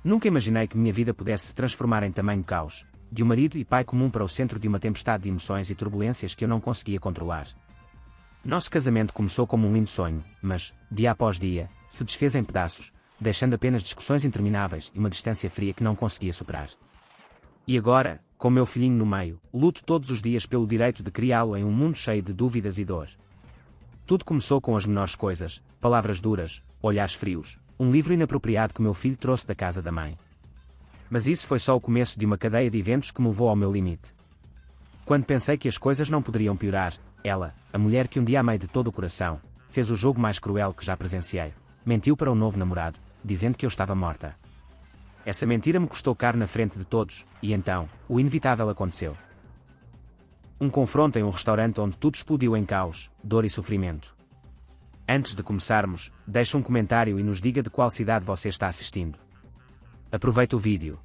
Nunca imaginei que minha vida pudesse se transformar em tamanho caos, de um marido e pai comum para o centro de uma tempestade de emoções e turbulências que eu não conseguia controlar. Nosso casamento começou como um lindo sonho, mas, dia após dia, se desfez em pedaços, deixando apenas discussões intermináveis e uma distância fria que não conseguia superar. E agora, com meu filhinho no meio, luto todos os dias pelo direito de criá-lo em um mundo cheio de dúvidas e dor. Tudo começou com as menores coisas, palavras duras, olhares frios, um livro inapropriado que meu filho trouxe da casa da mãe. Mas isso foi só o começo de uma cadeia de eventos que me levou ao meu limite. Quando pensei que as coisas não poderiam piorar, ela, a mulher que um dia amei de todo o coração, fez o jogo mais cruel que já presenciei. Mentiu para o novo namorado, dizendo que eu estava morta. Essa mentira me custou caro na frente de todos, e então, o inevitável aconteceu. Um confronto em um restaurante onde tudo explodiu em caos, dor e sofrimento. Antes de começarmos, deixe um comentário e nos diga de qual cidade você está assistindo. Aproveite o vídeo.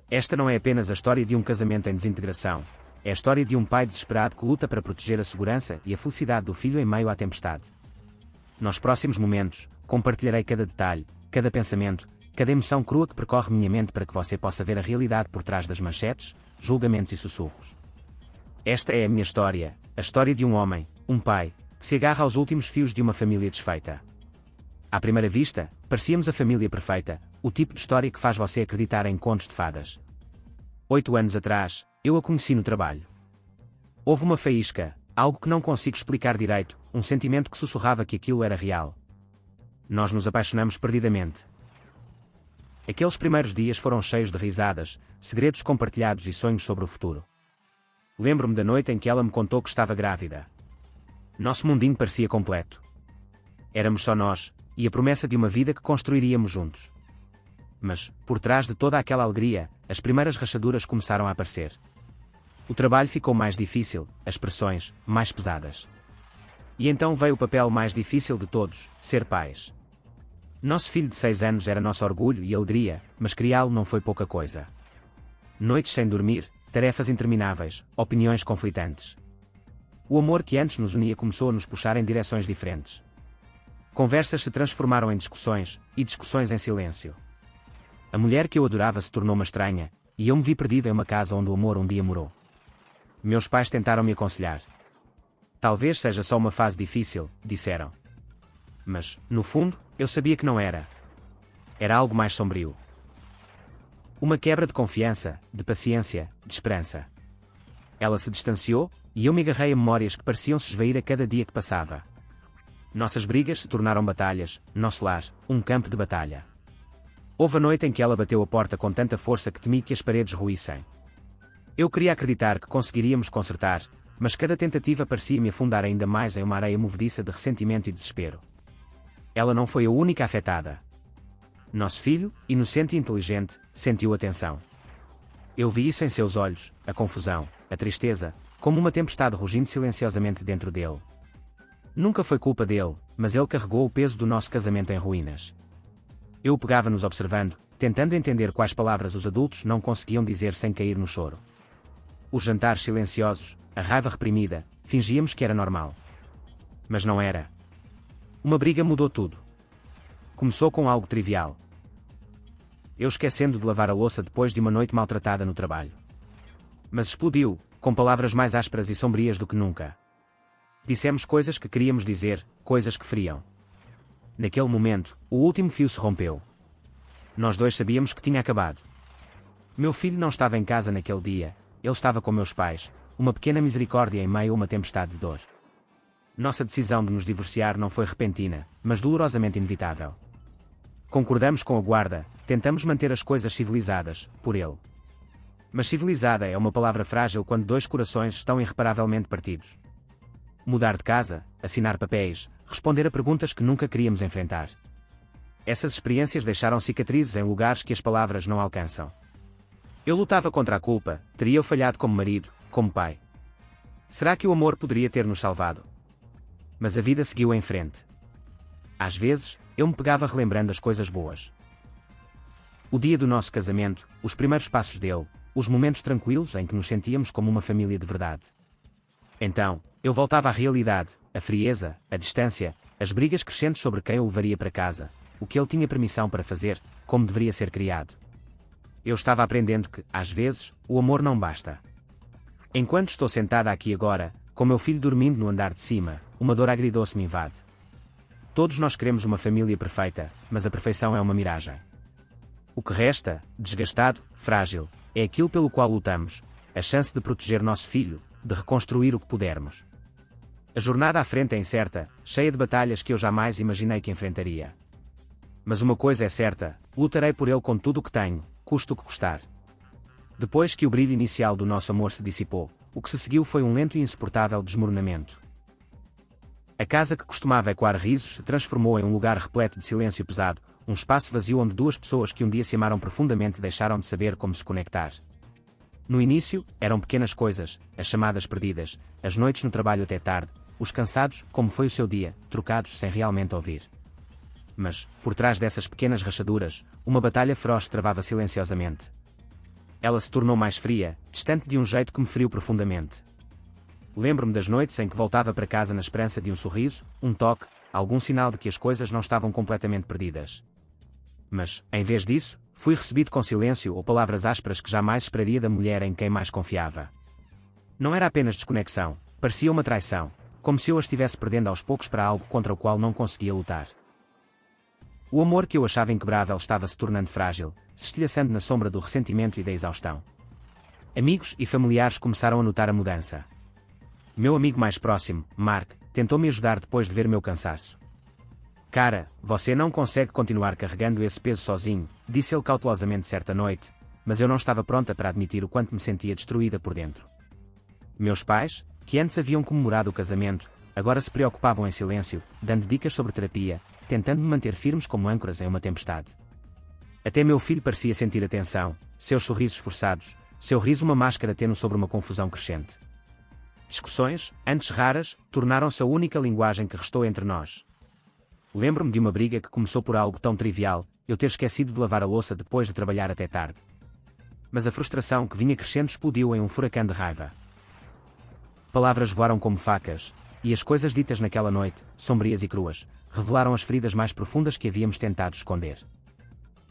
Esta não é apenas a história de um casamento em desintegração, é a história de um pai desesperado que luta para proteger a segurança e a felicidade do filho em meio à tempestade. Nos próximos momentos, compartilharei cada detalhe, cada pensamento, cada emoção crua que percorre minha mente para que você possa ver a realidade por trás das manchetes, julgamentos e sussurros. Esta é a minha história, a história de um homem, um pai, que se agarra aos últimos fios de uma família desfeita. À primeira vista, parecíamos a família perfeita, o tipo de história que faz você acreditar em contos de fadas. 8 anos atrás, eu a conheci no trabalho. Houve uma faísca, algo que não consigo explicar direito, um sentimento que sussurrava que aquilo era real. Nós nos apaixonamos perdidamente. Aqueles primeiros dias foram cheios de risadas, segredos compartilhados e sonhos sobre o futuro. Lembro-me da noite em que ela me contou que estava grávida. Nosso mundinho parecia completo. Éramos só nós, e a promessa de uma vida que construiríamos juntos. Mas, por trás de toda aquela alegria, as primeiras rachaduras começaram a aparecer. O trabalho ficou mais difícil, as pressões, mais pesadas. E então veio o papel mais difícil de todos, ser pais. Nosso filho de 6 anos era nosso orgulho e alegria, mas criá-lo não foi pouca coisa. Noites sem dormir, tarefas intermináveis, opiniões conflitantes. O amor que antes nos unia começou a nos puxar em direções diferentes. Conversas se transformaram em discussões, e discussões em silêncio. A mulher que eu adorava se tornou uma estranha, e eu me vi perdido em uma casa onde o amor um dia morou. Meus pais tentaram me aconselhar. Talvez seja só uma fase difícil, disseram. Mas, no fundo, eu sabia que não era. Era algo mais sombrio. Uma quebra de confiança, de paciência, de esperança. Ela se distanciou, e eu me agarrei a memórias que pareciam se esvair a cada dia que passava. Nossas brigas se tornaram batalhas, nosso lar, um campo de batalha. Houve a noite em que ela bateu a porta com tanta força que temi que as paredes ruíssem. Eu queria acreditar que conseguiríamos consertar, mas cada tentativa parecia-me afundar ainda mais em uma areia movediça de ressentimento e desespero. Ela não foi a única afetada. Nosso filho, inocente e inteligente, sentiu a tensão. Eu vi isso em seus olhos, a confusão, a tristeza, como uma tempestade rugindo silenciosamente dentro dele. Nunca foi culpa dele, mas ele carregou o peso do nosso casamento em ruínas. Eu o pegava-nos observando, tentando entender quais palavras os adultos não conseguiam dizer sem cair no choro. Os jantares silenciosos, a raiva reprimida, fingíamos que era normal. Mas não era. Uma briga mudou tudo. Começou com algo trivial. Eu esquecendo de lavar a louça depois de uma noite maltratada no trabalho. Mas explodiu, com palavras mais ásperas e sombrias do que nunca. Dissemos coisas que queríamos dizer, coisas que feriam. Naquele momento, o último fio se rompeu. Nós dois sabíamos que tinha acabado. Meu filho não estava em casa naquele dia, ele estava com meus pais, uma pequena misericórdia em meio a uma tempestade de dor. Nossa decisão de nos divorciar não foi repentina, mas dolorosamente inevitável. Concordamos com a guarda, tentamos manter as coisas civilizadas, por ele. Mas civilizada é uma palavra frágil quando dois corações estão irreparavelmente partidos. Mudar de casa, assinar papéis, responder a perguntas que nunca queríamos enfrentar. Essas experiências deixaram cicatrizes em lugares que as palavras não alcançam. Eu lutava contra a culpa, teria eu falhado como marido, como pai. Será que o amor poderia ter nos salvado? Mas a vida seguiu em frente. Às vezes, eu me pegava relembrando as coisas boas. O dia do nosso casamento, os primeiros passos dele, os momentos tranquilos em que nos sentíamos como uma família de verdade. Então, eu voltava à realidade, a frieza, a distância, as brigas crescentes sobre quem eu levaria para casa, o que ele tinha permissão para fazer, como deveria ser criado. Eu estava aprendendo que, às vezes, o amor não basta. Enquanto estou sentada aqui agora, com meu filho dormindo no andar de cima, uma dor agridoce me invade. Todos nós queremos uma família perfeita, mas a perfeição é uma miragem. O que resta, desgastado, frágil, é aquilo pelo qual lutamos, a chance de proteger nosso filho, de reconstruir o que pudermos. A jornada à frente é incerta, cheia de batalhas que eu jamais imaginei que enfrentaria. Mas uma coisa é certa, lutarei por ele com tudo o que tenho, custe o que custar. Depois que o brilho inicial do nosso amor se dissipou, o que se seguiu foi um lento e insuportável desmoronamento. A casa que costumava ecoar risos se transformou em um lugar repleto de silêncio pesado, um espaço vazio onde duas pessoas que um dia se amaram profundamente deixaram de saber como se conectar. No início, eram pequenas coisas, as chamadas perdidas, as noites no trabalho até tarde, os cansados, como foi o seu dia, trocados sem realmente ouvir. Mas, por trás dessas pequenas rachaduras, uma batalha feroz travava silenciosamente. Ela se tornou mais fria, distante de um jeito que me feriu profundamente. Lembro-me das noites em que voltava para casa na esperança de um sorriso, um toque, algum sinal de que as coisas não estavam completamente perdidas. Mas, em vez disso, fui recebido com silêncio ou palavras ásperas que jamais esperaria da mulher em quem mais confiava. Não era apenas desconexão, parecia uma traição, como se eu a estivesse perdendo aos poucos para algo contra o qual não conseguia lutar. O amor que eu achava inquebrável estava se tornando frágil, se estilhaçando na sombra do ressentimento e da exaustão. Amigos e familiares começaram a notar a mudança. Meu amigo mais próximo, Mark, tentou-me ajudar depois de ver meu cansaço. Cara, você não consegue continuar carregando esse peso sozinho, disse ele cautelosamente certa noite, mas eu não estava pronta para admitir o quanto me sentia destruída por dentro. Meus pais, que antes haviam comemorado o casamento, agora se preocupavam em silêncio, dando dicas sobre terapia, tentando me manter firmes como âncoras em uma tempestade. Até meu filho parecia sentir a tensão, seus sorrisos forçados, seu riso uma máscara tênue sobre uma confusão crescente. Discussões, antes raras, tornaram-se a única linguagem que restou entre nós. Lembro-me de uma briga que começou por algo tão trivial, eu ter esquecido de lavar a louça depois de trabalhar até tarde. Mas a frustração que vinha crescendo explodiu em um furacão de raiva. Palavras voaram como facas, e as coisas ditas naquela noite, sombrias e cruas, revelaram as feridas mais profundas que havíamos tentado esconder.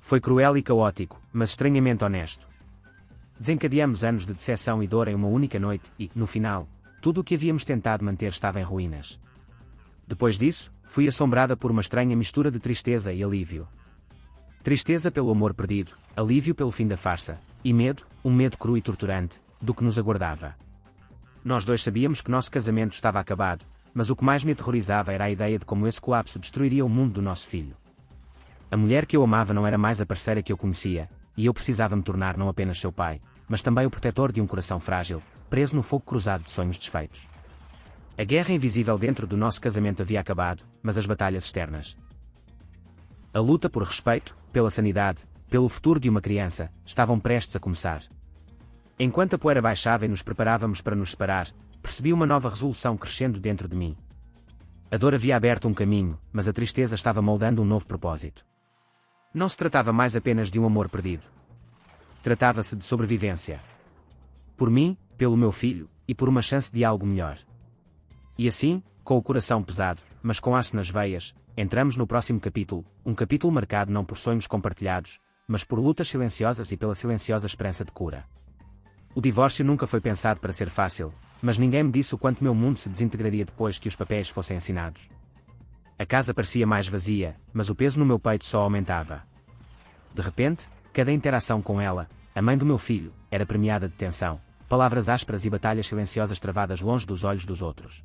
Foi cruel e caótico, mas estranhamente honesto. Desencadeamos anos de decepção e dor em uma única noite e, no final, tudo o que havíamos tentado manter estava em ruínas. Depois disso, fui assombrada por uma estranha mistura de tristeza e alívio. Tristeza pelo amor perdido, alívio pelo fim da farsa, e medo, um medo cru e torturante, do que nos aguardava. Nós dois sabíamos que nosso casamento estava acabado, mas o que mais me aterrorizava era a ideia de como esse colapso destruiria o mundo do nosso filho. A mulher que eu amava não era mais a parceira que eu conhecia, e eu precisava me tornar não apenas seu pai, mas também o protetor de um coração frágil, preso no fogo cruzado de sonhos desfeitos. A guerra invisível dentro do nosso casamento havia acabado, mas as batalhas externas. A luta por respeito, pela sanidade, pelo futuro de uma criança, estavam prestes a começar. Enquanto a poeira baixava e nos preparávamos para nos separar, percebi uma nova resolução crescendo dentro de mim. A dor havia aberto um caminho, mas a tristeza estava moldando um novo propósito. Não se tratava mais apenas de um amor perdido. Tratava-se de sobrevivência. Por mim, pelo meu filho, e por uma chance de algo melhor. E assim, com o coração pesado, mas com aço nas veias, entramos no próximo capítulo, um capítulo marcado não por sonhos compartilhados, mas por lutas silenciosas e pela silenciosa esperança de cura. O divórcio nunca foi pensado para ser fácil, mas ninguém me disse o quanto meu mundo se desintegraria depois que os papéis fossem assinados. A casa parecia mais vazia, mas o peso no meu peito só aumentava. De repente, cada interação com ela, a mãe do meu filho, era premiada de tensão, palavras ásperas e batalhas silenciosas travadas longe dos olhos dos outros.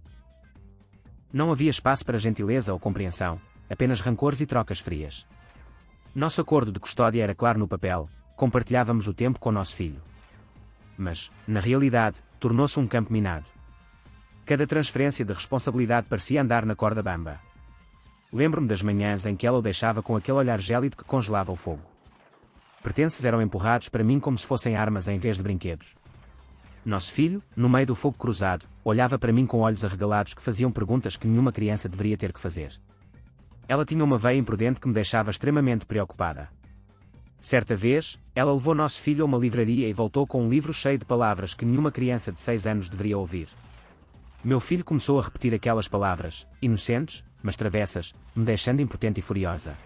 Não havia espaço para gentileza ou compreensão, apenas rancores e trocas frias. Nosso acordo de custódia era claro no papel, compartilhávamos o tempo com nosso filho. Mas, na realidade, tornou-se um campo minado. Cada transferência de responsabilidade parecia andar na corda bamba. Lembro-me das manhãs em que ela o deixava com aquele olhar gélido que congelava o fogo. Pertences eram empurrados para mim como se fossem armas em vez de brinquedos. Nosso filho, no meio do fogo cruzado, olhava para mim com olhos arregalados que faziam perguntas que nenhuma criança deveria ter que fazer. Ela tinha uma veia imprudente que me deixava extremamente preocupada. Certa vez, ela levou nosso filho a uma livraria e voltou com um livro cheio de palavras que nenhuma criança de 6 anos deveria ouvir. Meu filho começou a repetir aquelas palavras, inocentes, mas travessas, me deixando impotente e furiosa.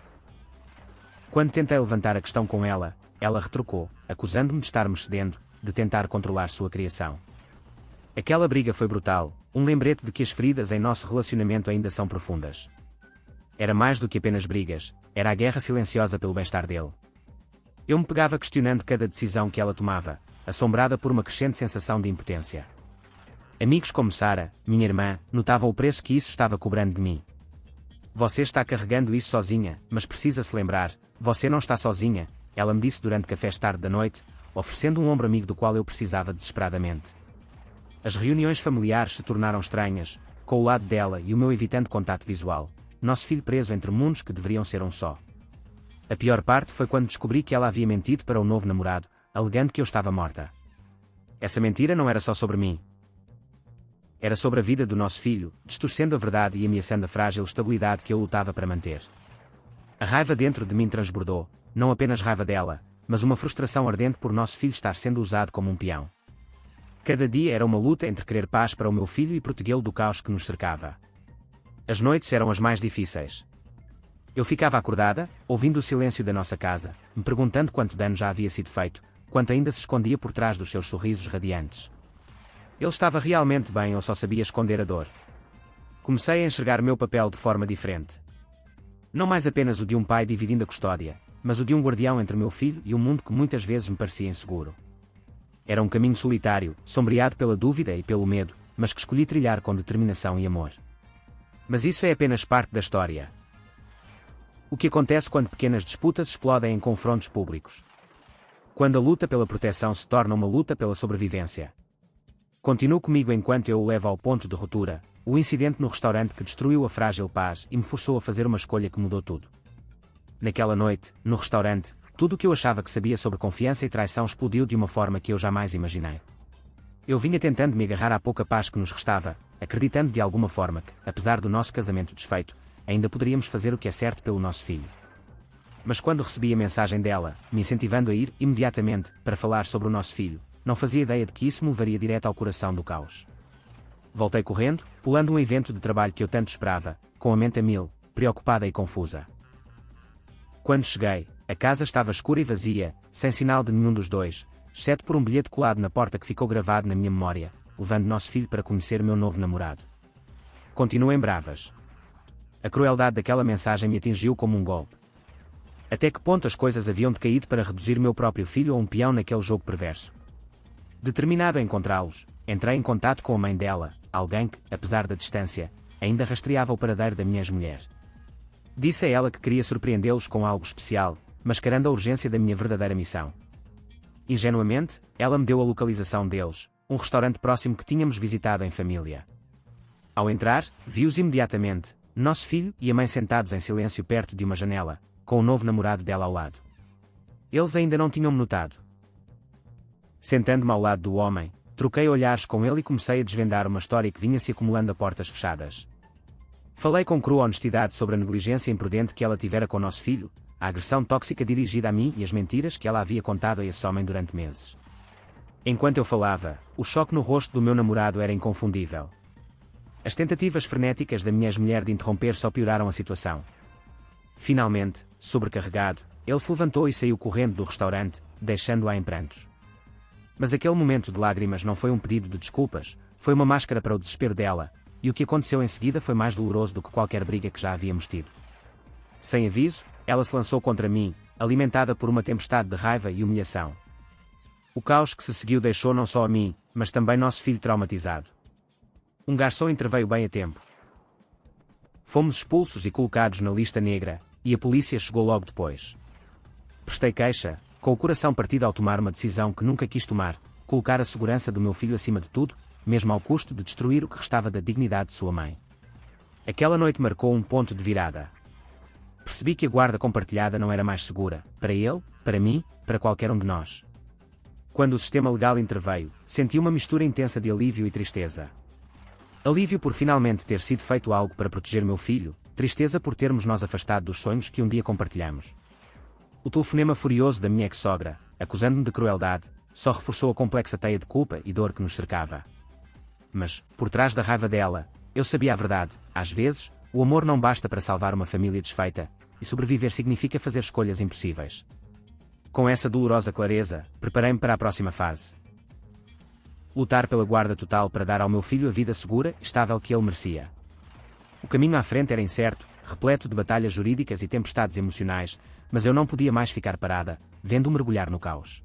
Quando tentei levantar a questão com ela, ela retrucou, acusando-me de estar me cedendo, de tentar controlar sua criação. Aquela briga foi brutal, um lembrete de que as feridas em nosso relacionamento ainda são profundas. Era mais do que apenas brigas, era a guerra silenciosa pelo bem-estar dele. Eu me pegava questionando cada decisão que ela tomava, assombrada por uma crescente sensação de impotência. Amigos como Sara, minha irmã, notavam o preço que isso estava cobrando de mim. Você está carregando isso sozinha, mas precisa se lembrar, você não está sozinha, ela me disse durante cafés tarde da noite, oferecendo um ombro amigo do qual eu precisava desesperadamente. As reuniões familiares se tornaram estranhas, com o lado dela e o meu evitando contato visual, nosso filho preso entre mundos que deveriam ser um só. A pior parte foi quando descobri que ela havia mentido para o novo namorado, alegando que eu estava morta. Essa mentira não era só sobre mim. Era sobre a vida do nosso filho, distorcendo a verdade e ameaçando a frágil estabilidade que eu lutava para manter. A raiva dentro de mim transbordou, não apenas raiva dela, mas uma frustração ardente por nosso filho estar sendo usado como um peão. Cada dia era uma luta entre querer paz para o meu filho e protegê-lo do caos que nos cercava. As noites eram as mais difíceis. Eu ficava acordada, ouvindo o silêncio da nossa casa, me perguntando quanto dano já havia sido feito, quanto ainda se escondia por trás dos seus sorrisos radiantes. Ele estava realmente bem ou só sabia esconder a dor? Comecei a enxergar meu papel de forma diferente. Não mais apenas o de um pai dividindo a custódia, mas o de um guardião entre meu filho e um mundo que muitas vezes me parecia inseguro. Era um caminho solitário, sombreado pela dúvida e pelo medo, mas que escolhi trilhar com determinação e amor. Mas isso é apenas parte da história. O que acontece quando pequenas disputas explodem em confrontos públicos? Quando a luta pela proteção se torna uma luta pela sobrevivência. Continue comigo enquanto eu o levo ao ponto de ruptura, o incidente no restaurante que destruiu a frágil paz e me forçou a fazer uma escolha que mudou tudo. Naquela noite, no restaurante, tudo o que eu achava que sabia sobre confiança e traição explodiu de uma forma que eu jamais imaginei. Eu vinha tentando me agarrar à pouca paz que nos restava, acreditando de alguma forma que, apesar do nosso casamento desfeito, ainda poderíamos fazer o que é certo pelo nosso filho. Mas quando recebi a mensagem dela, me incentivando a ir imediatamente para falar sobre o nosso filho, não fazia ideia de que isso me levaria direto ao coração do caos. Voltei correndo, pulando um evento de trabalho que eu tanto esperava, com a mente a mil, preocupada e confusa. Quando cheguei, a casa estava escura e vazia, sem sinal de nenhum dos dois, exceto por um bilhete colado na porta que ficou gravado na minha memória, levando nosso filho para conhecer meu novo namorado. Continuem bravas. A crueldade daquela mensagem me atingiu como um golpe. Até que ponto as coisas haviam decaído para reduzir meu próprio filho a um peão naquele jogo perverso? Determinado a encontrá-los, entrei em contato com a mãe dela, alguém que, apesar da distância, ainda rastreava o paradeiro da minha ex-mulher. Disse a ela que queria surpreendê-los com algo especial, mascarando a urgência da minha verdadeira missão. Ingenuamente, ela me deu a localização deles, um restaurante próximo que tínhamos visitado em família. Ao entrar, vi-os imediatamente, nosso filho e a mãe sentados em silêncio perto de uma janela, com o novo namorado dela ao lado. Eles ainda não tinham-me notado. Sentando-me ao lado do homem, troquei olhares com ele e comecei a desvendar uma história que vinha se acumulando a portas fechadas. Falei com crua honestidade sobre a negligência imprudente que ela tivera com nosso filho, a agressão tóxica dirigida a mim e as mentiras que ela havia contado a esse homem durante meses. Enquanto eu falava, o choque no rosto do meu namorado era inconfundível. As tentativas frenéticas da minha ex-mulher de interromper só pioraram a situação. Finalmente, sobrecarregado, ele se levantou e saiu correndo do restaurante, deixando-a em prantos. Mas aquele momento de lágrimas não foi um pedido de desculpas, foi uma máscara para o desespero dela, e o que aconteceu em seguida foi mais doloroso do que qualquer briga que já havíamos tido. Sem aviso, ela se lançou contra mim, alimentada por uma tempestade de raiva e humilhação. O caos que se seguiu deixou não só a mim, mas também nosso filho traumatizado. Um garçom interveio bem a tempo. Fomos expulsos e colocados na lista negra, e a polícia chegou logo depois. Prestei queixa, com o coração partido ao tomar uma decisão que nunca quis tomar, colocar a segurança do meu filho acima de tudo, mesmo ao custo de destruir o que restava da dignidade de sua mãe. Aquela noite marcou um ponto de virada. Percebi que a guarda compartilhada não era mais segura, para ele, para mim, para qualquer um de nós. Quando o sistema legal interveio, senti uma mistura intensa de alívio e tristeza. Alívio por finalmente ter sido feito algo para proteger meu filho, tristeza por termos nós afastado dos sonhos que um dia compartilhamos. O telefonema furioso da minha ex-sogra, acusando-me de crueldade, só reforçou a complexa teia de culpa e dor que nos cercava. Mas, por trás da raiva dela, eu sabia a verdade: às vezes, o amor não basta para salvar uma família desfeita, e sobreviver significa fazer escolhas impossíveis. Com essa dolorosa clareza, preparei-me para a próxima fase. Lutar pela guarda total para dar ao meu filho a vida segura e estável que ele merecia. O caminho à frente era incerto, repleto de batalhas jurídicas e tempestades emocionais, mas eu não podia mais ficar parada, vendo-o mergulhar no caos.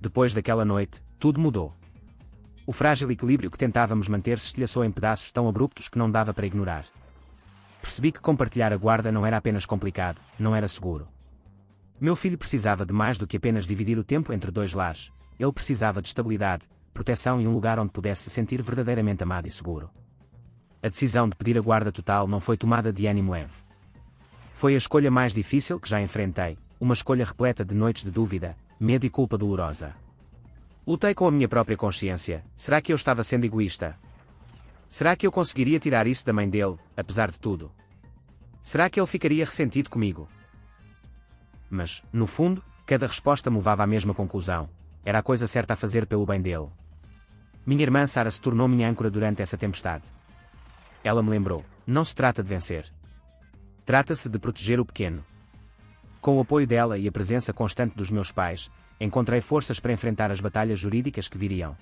Depois daquela noite, tudo mudou. O frágil equilíbrio que tentávamos manter se estilhaçou em pedaços tão abruptos que não dava para ignorar. Percebi que compartilhar a guarda não era apenas complicado, não era seguro. Meu filho precisava de mais do que apenas dividir o tempo entre dois lares. Ele precisava de estabilidade, proteção e um lugar onde pudesse se sentir verdadeiramente amado e seguro. A decisão de pedir a guarda total não foi tomada de ânimo leve. Foi a escolha mais difícil que já enfrentei, uma escolha repleta de noites de dúvida, medo e culpa dolorosa. Lutei com a minha própria consciência. Será que eu estava sendo egoísta? Será que eu conseguiria tirar isso da mãe dele, apesar de tudo? Será que ele ficaria ressentido comigo? Mas, no fundo, cada resposta me levava à mesma conclusão. Era a coisa certa a fazer pelo bem dele. Minha irmã Sara se tornou minha âncora durante essa tempestade. Ela me lembrou: não se trata de vencer. Trata-se de proteger o pequeno. Com o apoio dela e a presença constante dos meus pais, encontrei forças para enfrentar as batalhas jurídicas que viriam.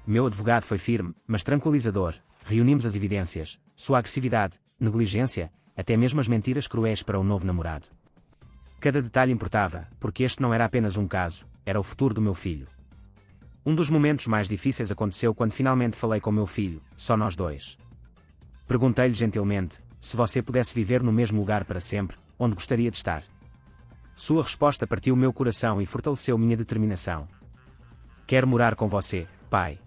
Meu advogado foi firme, mas tranquilizador. Reunimos as evidências, sua agressividade, negligência, até mesmo as mentiras cruéis para o novo namorado. Cada detalhe importava, porque este não era apenas um caso, era o futuro do meu filho. Um dos momentos mais difíceis aconteceu quando finalmente falei com meu filho, só nós dois. Perguntei-lhe gentilmente: se você pudesse viver no mesmo lugar para sempre, onde gostaria de estar? Sua resposta partiu meu coração e fortaleceu minha determinação. Quero morar com você, pai.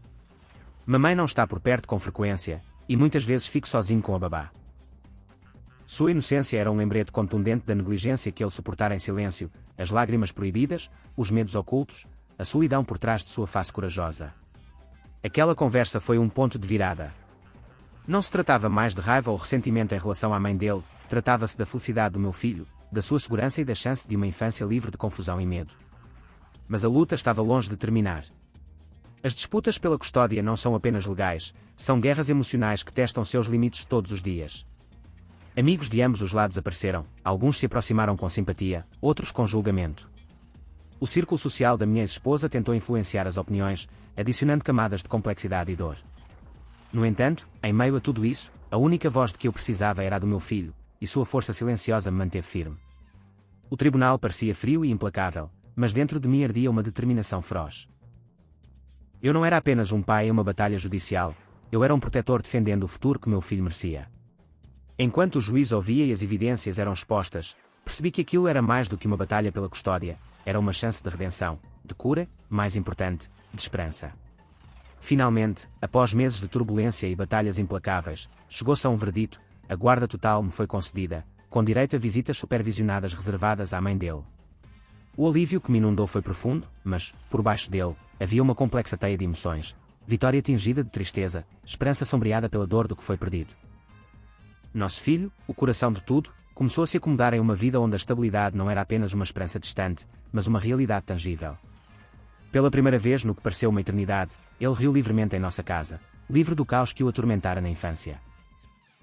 Mamãe não está por perto com frequência, e muitas vezes fico sozinho com a babá. Sua inocência era um lembrete contundente da negligência que ele suportara em silêncio, as lágrimas proibidas, os medos ocultos, a solidão por trás de sua face corajosa. Aquela conversa foi um ponto de virada. Não se tratava mais de raiva ou ressentimento em relação à mãe dele, tratava-se da felicidade do meu filho, da sua segurança e da chance de uma infância livre de confusão e medo. Mas a luta estava longe de terminar. As disputas pela custódia não são apenas legais, são guerras emocionais que testam seus limites todos os dias. Amigos de ambos os lados apareceram, alguns se aproximaram com simpatia, outros com julgamento. O círculo social da minha ex-esposa tentou influenciar as opiniões, adicionando camadas de complexidade e dor. No entanto, em meio a tudo isso, a única voz de que eu precisava era a do meu filho, e sua força silenciosa me manteve firme. O tribunal parecia frio e implacável, mas dentro de mim ardia uma determinação feroz. Eu não era apenas um pai em uma batalha judicial, eu era um protetor defendendo o futuro que meu filho merecia. Enquanto o juiz ouvia e as evidências eram expostas, percebi que aquilo era mais do que uma batalha pela custódia, era uma chance de redenção, de cura, mais importante, de esperança. Finalmente, após meses de turbulência e batalhas implacáveis, chegou-se a um verdito: a guarda total me foi concedida, com direito a visitas supervisionadas reservadas à mãe dele. O alívio que me inundou foi profundo, mas, por baixo dele, havia uma complexa teia de emoções, vitória tingida de tristeza, esperança sombreada pela dor do que foi perdido. Nosso filho, o coração de tudo, começou a se acomodar em uma vida onde a estabilidade não era apenas uma esperança distante, mas uma realidade tangível. Pela primeira vez no que pareceu uma eternidade, ele riu livremente em nossa casa, livre do caos que o atormentara na infância.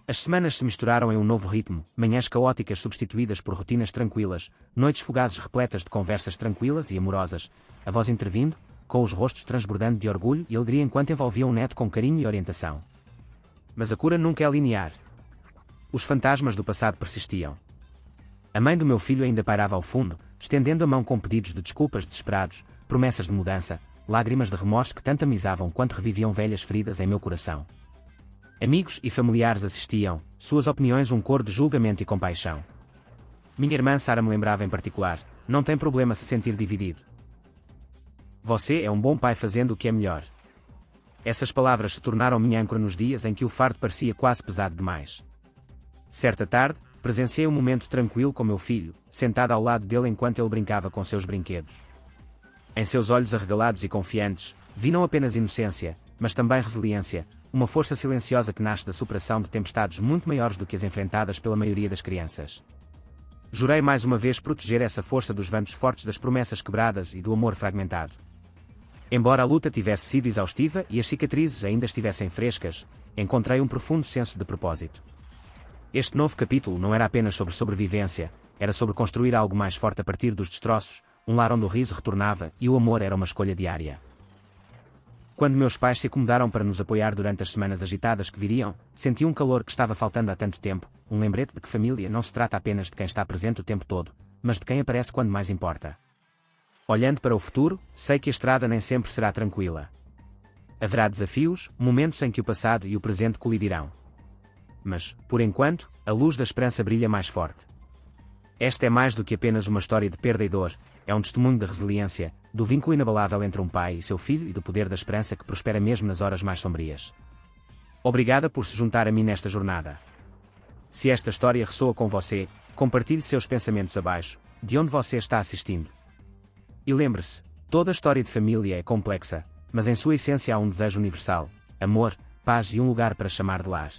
As semanas se misturaram em um novo ritmo, manhãs caóticas substituídas por rotinas tranquilas, noites fugazes repletas de conversas tranquilas e amorosas, a voz intervindo, com os rostos transbordando de orgulho e alegria enquanto envolviam o neto com carinho e orientação. Mas a cura nunca é linear. Os fantasmas do passado persistiam. A mãe do meu filho ainda pairava ao fundo, estendendo a mão com pedidos de desculpas desesperados, promessas de mudança, lágrimas de remorso que tanto amizavam quanto reviviam velhas feridas em meu coração. Amigos e familiares assistiam, suas opiniões um coro de julgamento e compaixão. Minha irmã Sara me lembrava em particular: não tem problema se sentir dividido. Você é um bom pai fazendo o que é melhor. Essas palavras se tornaram minha âncora nos dias em que o fardo parecia quase pesado demais. Certa tarde, presenciei um momento tranquilo com meu filho, sentado ao lado dele enquanto ele brincava com seus brinquedos. Em seus olhos arregalados e confiantes, vi não apenas inocência, mas também resiliência, uma força silenciosa que nasce da superação de tempestades muito maiores do que as enfrentadas pela maioria das crianças. Jurei mais uma vez proteger essa força dos ventos fortes das promessas quebradas e do amor fragmentado. Embora a luta tivesse sido exaustiva e as cicatrizes ainda estivessem frescas, encontrei um profundo senso de propósito. Este novo capítulo não era apenas sobre sobrevivência, era sobre construir algo mais forte a partir dos destroços, um lar onde o riso retornava e o amor era uma escolha diária. Quando meus pais se acomodaram para nos apoiar durante as semanas agitadas que viriam, senti um calor que estava faltando há tanto tempo, um lembrete de que família não se trata apenas de quem está presente o tempo todo, mas de quem aparece quando mais importa. Olhando para o futuro, sei que a estrada nem sempre será tranquila. Haverá desafios, momentos em que o passado e o presente colidirão. Mas, por enquanto, a luz da esperança brilha mais forte. Esta é mais do que apenas uma história de perda e dor, é um testemunho da resiliência, do vínculo inabalável entre um pai e seu filho e do poder da esperança que prospera mesmo nas horas mais sombrias. Obrigada por se juntar a mim nesta jornada. Se esta história ressoa com você, compartilhe seus pensamentos abaixo, de onde você está assistindo. E lembre-se, toda história de família é complexa, mas em sua essência há um desejo universal: amor, paz e um lugar para chamar de lar.